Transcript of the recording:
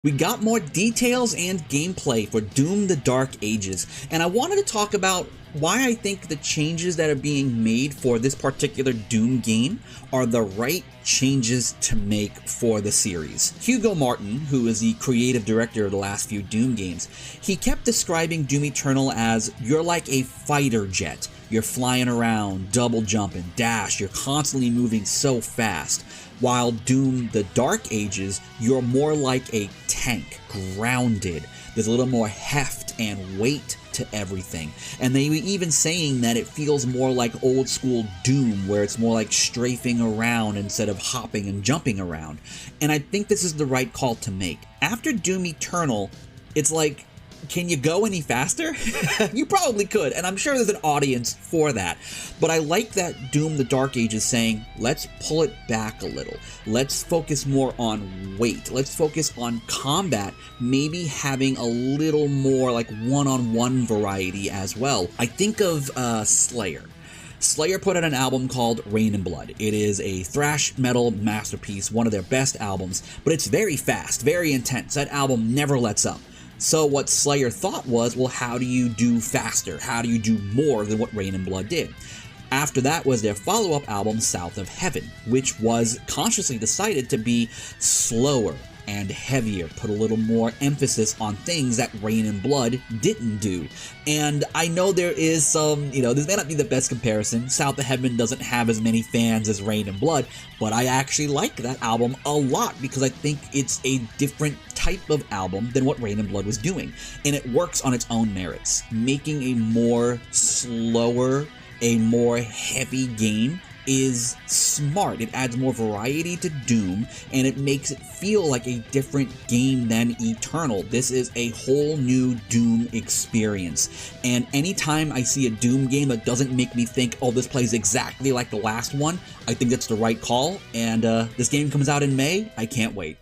We got more details and gameplay for Doom: The Dark Ages, and I wanted to talk about why I think the changes that are being made for this particular Doom game are the right changes to make for the series. Hugo Martin, who is the creative director of the last few Doom games, he kept describing Doom Eternal as you're like a fighter jet. You're flying around, double jumping, dash, you're constantly moving so fast. While Doom: The Dark Ages, you're more like a tank, grounded. There's a little more heft and weight to everything. And they were even saying that it feels more like old school Doom, where it's more like strafing around instead of hopping and jumping around. And I think this is the right call to make. After Doom Eternal, it's like, can you go any faster? You probably could, and I'm sure there's an audience for that. But I like that Doom: The Dark Age is saying, let's pull it back a little. Let's focus more on weight. Let's focus on combat, maybe having a little more like one-on-one variety as well. I think of Slayer. Slayer put out an album called Rain and Blood. It is a thrash metal masterpiece, one of their best albums, but it's very fast, very intense. That album never lets up. So what Slayer thought was, well, how do you do faster? How do you do more than what Rain and Blood did? After that was their follow-up album, South of Heaven, which was consciously decided to be slower and heavier, put a little more emphasis on things that Rain and Blood didn't do. And I know there is some, this may not be the best comparison. South of Heaven doesn't have as many fans as Rain and Blood, but I actually like that album a lot because I think it's a different type of album than what Rain and Blood was doing. And it works on its own merits. Making a more slower, a more heavy game is smart. It adds more variety to Doom, and it makes it feel like a different game than Eternal. This is a whole new Doom experience, and anytime I see a Doom game that doesn't make me think, oh, this plays exactly like the last one, I think that's the right call, and this game comes out in May. I can't wait.